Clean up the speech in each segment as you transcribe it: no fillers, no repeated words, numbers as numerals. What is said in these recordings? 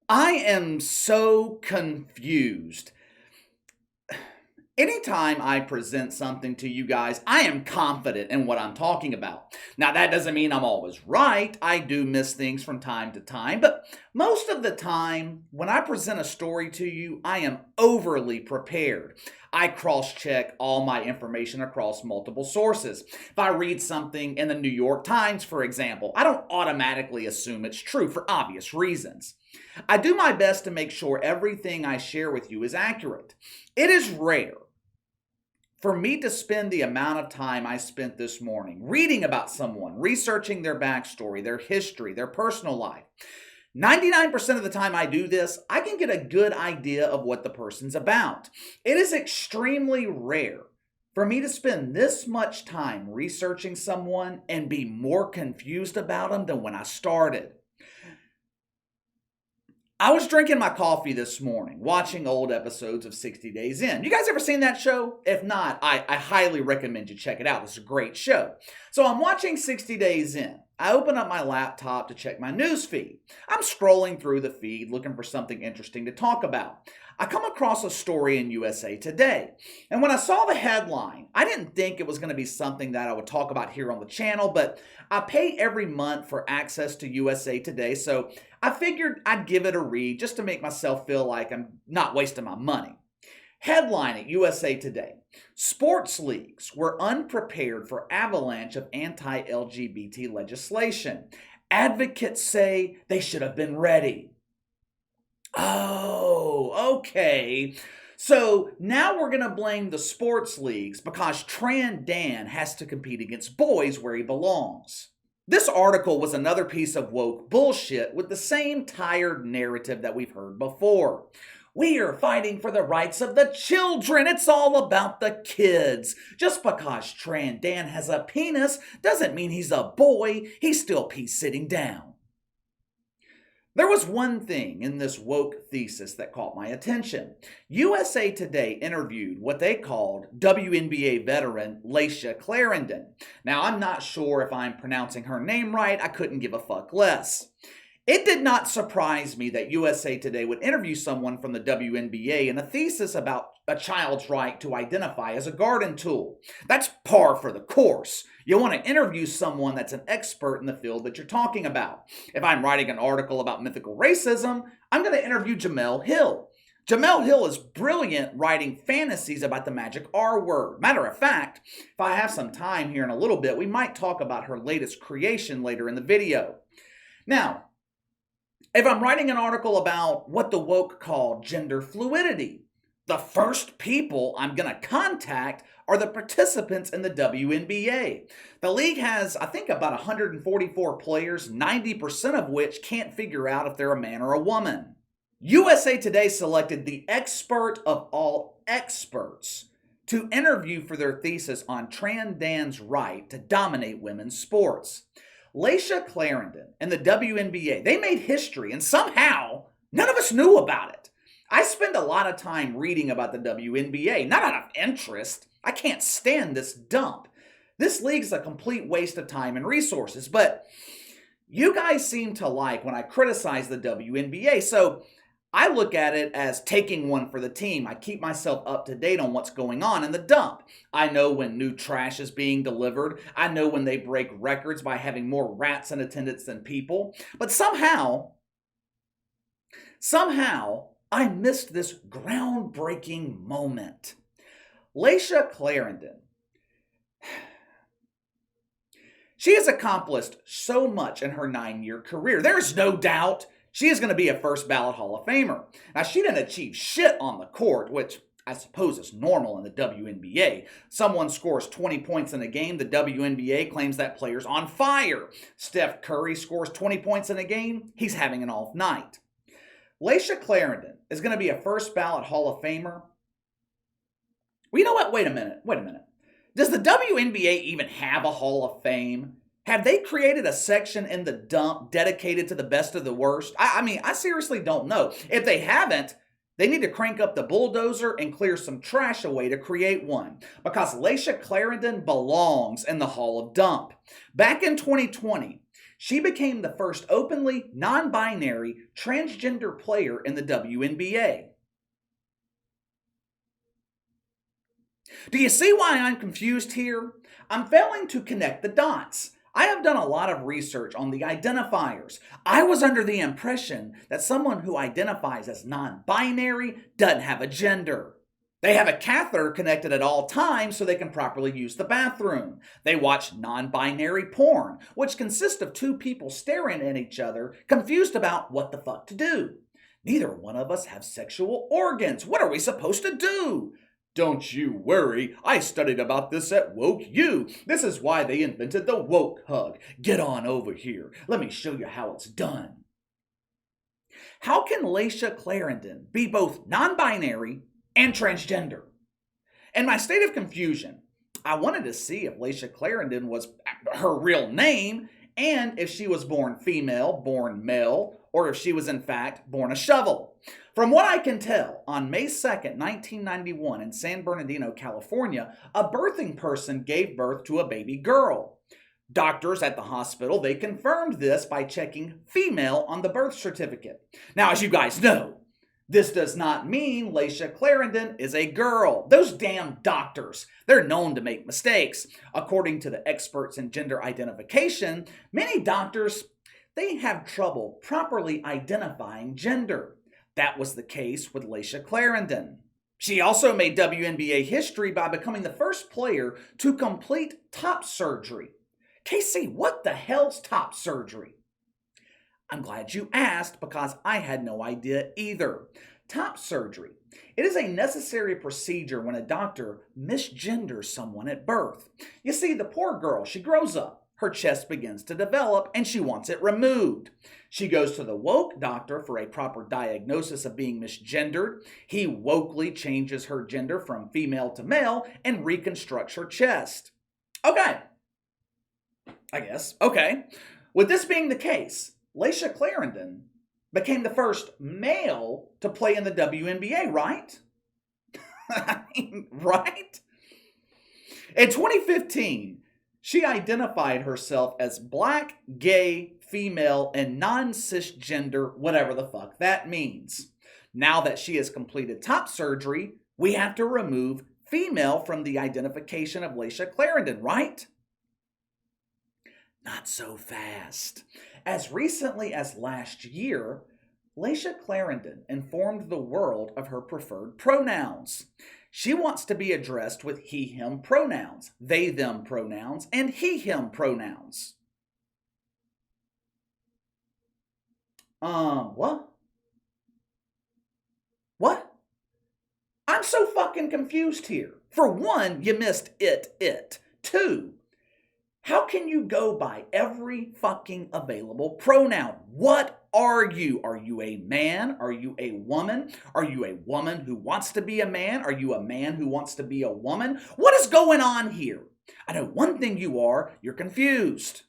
I am so confused. Anytime I present something to you guys, I am confident in what I'm talking about. Now, that doesn't mean I'm always right. I do miss things from time to time, but most of the time, when I present a story to you, I am overly prepared. I cross check all my information across multiple sources. If I read something in the New York Times, for example, I don't automatically assume it's true for obvious reasons. I do my best to make sure everything I share with you is accurate. It is rare for me to spend the amount of time I spent this morning reading about someone, researching their backstory, their history, their personal life. 99% of the time I do this, I can get a good idea of what the person's about. It is extremely rare for me to spend this much time researching someone and be more confused about them than when I started. I was drinking my coffee this morning, watching old episodes of 60 Days In. You guys ever seen that show? If not, I highly recommend you check it out. It's a great show. So I'm watching 60 Days In. I open up my laptop to check my news feed. I'm scrolling through the feed looking for something interesting to talk about. I come across a story in USA Today. And when I saw the headline, I didn't think it was going to be something that I would talk about here on the channel, but I pay every month for access to USA Today, so I figured I'd give it a read just to make myself feel like I'm not wasting my money. Headline at USA Today: Sports leagues were unprepared for avalanche of anti-LGBT legislation. Advocates say they should have been ready. Oh, okay. So now we're going to blame the sports leagues because Tran Dan has to compete against boys where he belongs. This article was another piece of woke bullshit with the same tired narrative that we've heard before. We are fighting for the rights of the children. It's all about the kids. Just because Tran Dan has a penis doesn't mean he's a boy. He's still peace sitting down. There was one thing in this woke thesis that caught my attention. USA Today interviewed what they called WNBA veteran Layshia Clarendon. Now, I'm not sure if I'm pronouncing her name right. I couldn't give a fuck less. It did not surprise me that USA Today would interview someone from the WNBA in a thesis about a child's right to identify as a garden tool. That's par for the course. You want to interview someone that's an expert in the field that you're talking about. If I'm writing an article about mythical racism, I'm going to interview Jemele Hill. Jemele Hill is brilliant writing fantasies about the magic R word. Matter of fact, if I have some time here in a little bit, we might talk about her latest creation later in the video. Now, if I'm writing an article about what the woke call gender fluidity, the first people I'm going to contact are the participants in the WNBA. The league has, I think, about 144 players, 90% of which can't figure out if they're a man or a woman. USA Today selected the expert of all experts to interview for their thesis on Tran Dan's right to dominate women's sports. Layshia Clarendon and the WNBA, they made history, and somehow none of us knew about it. I spend a lot of time reading about the WNBA, not out of interest. I can't stand this dump. This league's a complete waste of time and resources, but you guys seem to like when I criticize the WNBA, so I look at it as taking one for the team. I keep myself up to date on what's going on in the dump. I know when new trash is being delivered. I know when they break records by having more rats in attendance than people. But somehow, I missed this groundbreaking moment. Layshia Clarendon. She has accomplished so much in her 9-year career. There's no doubt she is going to be a first ballot Hall of Famer. Now, she didn't achieve shit on the court, which I suppose is normal in the WNBA. Someone scores 20 points in a game, the WNBA claims that player's on fire. Steph Curry scores 20 points in a game, he's having an off night. Layshia Clarendon is going to be a first ballot Hall of Famer. Well, you know what? Wait a minute. Does the WNBA even have a Hall of Fame? Have they created a section in the dump dedicated to the best of the worst? I seriously don't know. If they haven't, they need to crank up the bulldozer and clear some trash away to create one. Because Layshia Clarendon belongs in the Hall of Dump. Back in 2020, She became the first openly non-binary transgender player in the WNBA. Do you see why I'm confused here? I'm failing to connect the dots. I have done a lot of research on the identifiers. I was under the impression that someone who identifies as non-binary doesn't have a gender. They have a catheter connected at all times so they can properly use the bathroom. They watch non-binary porn, which consists of two people staring at each other, confused about what the fuck to do. Neither one of us have sexual organs. What are we supposed to do? Don't you worry, I studied about this at Woke U. This is why they invented the woke hug. Get on over here. Let me show you how it's done. How can Layshia Clarendon be both non-binary and transgender? In my state of confusion, I wanted to see if Layshia Clarendon was her real name and if she was born female, born male, or if she was in fact born a shovel. From what I can tell, on May 2nd, 1991 in San Bernardino, California, a birthing person gave birth to a baby girl. Doctors at the hospital, they confirmed this by checking female on the birth certificate. Now, as you guys know, this does not mean Layshia Clarendon is a girl. Those damn doctors, they're known to make mistakes. According to the experts in gender identification, many doctors, they have trouble properly identifying gender. That was the case with Layshia Clarendon. She also made WNBA history by becoming the first player to complete top surgery. Casey, what the hell's top surgery? I'm glad you asked because I had no idea either. Top surgery. It is a necessary procedure when a doctor misgenders someone at birth. You see, the poor girl, she grows up. Her chest begins to develop and she wants it removed. She goes to the woke doctor for a proper diagnosis of being misgendered. He wokely changes her gender from female to male and reconstructs her chest. Okay. I guess. Okay. With this being the case, Layshia Clarendon became the first male to play in the WNBA, right? Right? In 2015, she identified herself as black, gay, female, and non-cisgender, whatever the fuck that means. Now that she has completed top surgery, we have to remove female from the identification of Layshia Clarendon, right? Not so fast. As recently as last year, Layshia Clarendon informed the world of her preferred pronouns. She wants to be addressed with he, him pronouns, they, them pronouns, and he, him pronouns. What? What? I'm so fucking confused here. For one, you missed it. Two, how can you go by every fucking available pronoun? What are you? Are you a man? Are you a woman? Are you a woman who wants to be a man? Are you a man who wants to be a woman? What is going on here? I know one thing you are, you're confused.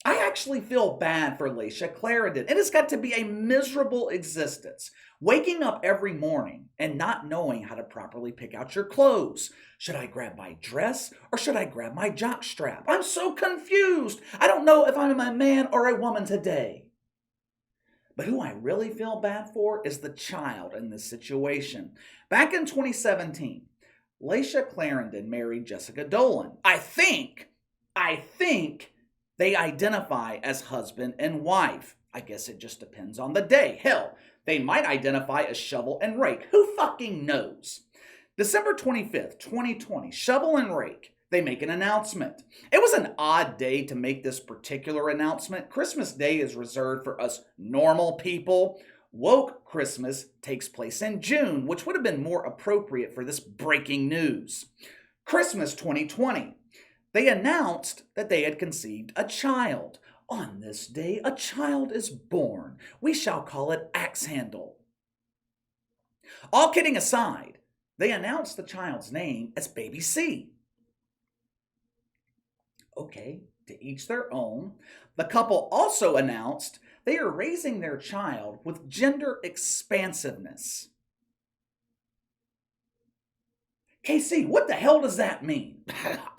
I actually feel bad for Layshia Clarendon. It has got to be a miserable existence. Waking up every morning and not knowing how to properly pick out your clothes. Should I grab my dress or should I grab my jockstrap? I'm so confused. I don't know if I'm a man or a woman today. But who I really feel bad for is the child in this situation. Back in 2017, Layshia Clarendon married Jessica Dolan. I think they identify as husband and wife. I guess it just depends on the day. Hell, they might identify as Shovel and Rake. Who fucking knows? December 25th, 2020, Shovel and Rake, they make an announcement. It was an odd day to make this particular announcement. Christmas Day is reserved for us normal people. Woke Christmas takes place in June, which would have been more appropriate for this breaking news. Christmas 2020. They announced that they had conceived a child. On this day, a child is born. We shall call it Axe Handle. All kidding aside, they announced the child's name as Baby C. Okay, to each their own. The couple also announced they are raising their child with gender expansiveness. KC, what the hell does that mean?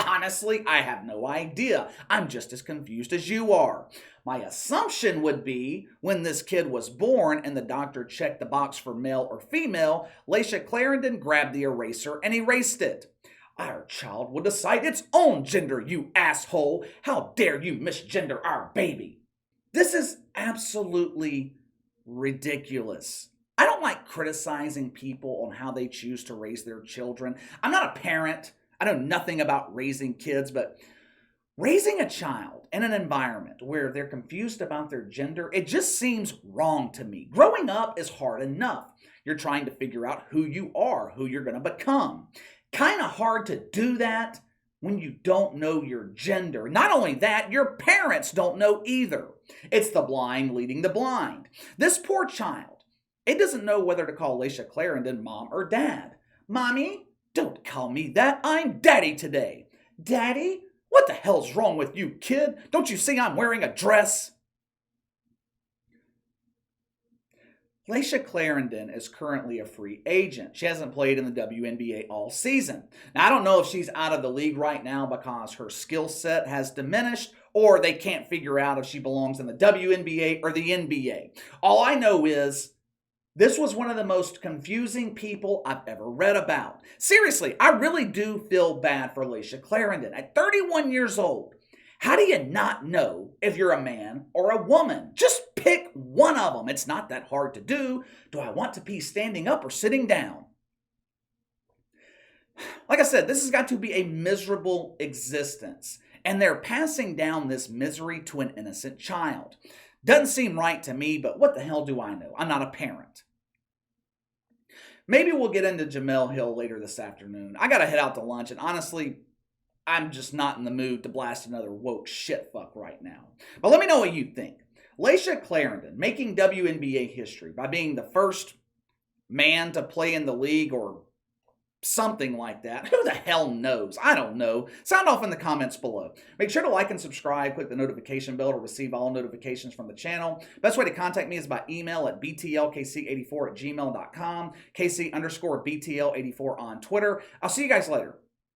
Honestly, I have no idea. I'm just as confused as you are. My assumption would be when this kid was born and the doctor checked the box for male or female, Layshia Clarendon grabbed the eraser and erased it. Our child will decide its own gender, you asshole. How dare you misgender our baby? This is absolutely ridiculous. I don't like criticizing people on how they choose to raise their children. I'm not a parent. I know nothing about raising kids, but raising a child in an environment where they're confused about their gender, it just seems wrong to me. Growing up is hard enough. You're trying to figure out who you are, who you're going to become. Kind of hard to do that when you don't know your gender. Not only that, your parents don't know either. It's the blind leading the blind. This poor child, it doesn't know whether to call Layshia Clarendon mom or dad. Mommy, don't call me that. I'm daddy today. Daddy? What the hell's wrong with you, kid? Don't you see I'm wearing a dress? Layshia Clarendon is currently a free agent. She hasn't played in the WNBA all season. Now, I don't know if she's out of the league right now because her skill set has diminished or they can't figure out if she belongs in the WNBA or the NBA. All I know is this was one of the most confusing people I've ever read about. Seriously, I really do feel bad for Layshia Clarendon. At 31 years old, how do you not know if you're a man or a woman? Just pick one of them. It's not that hard to do. Do I want to be standing up or sitting down? Like I said, this has got to be a miserable existence. And they're passing down this misery to an innocent child. Doesn't seem right to me, but what the hell do I know? I'm not a parent. Maybe we'll get into Jemele Hill later this afternoon. I got to head out to lunch, and honestly, I'm just not in the mood to blast another woke shitfuck right now. But let me know what you think. Layshia Clarendon making WNBA history by being the first man to play in the league or something like that. Who the hell knows? I don't know. Sound off in the comments below. Make sure to like and subscribe. Click the notification bell to receive all notifications from the channel. Best way to contact me is by email at btlkc84@gmail.com, KC_BTL84 on Twitter. I'll see you guys later.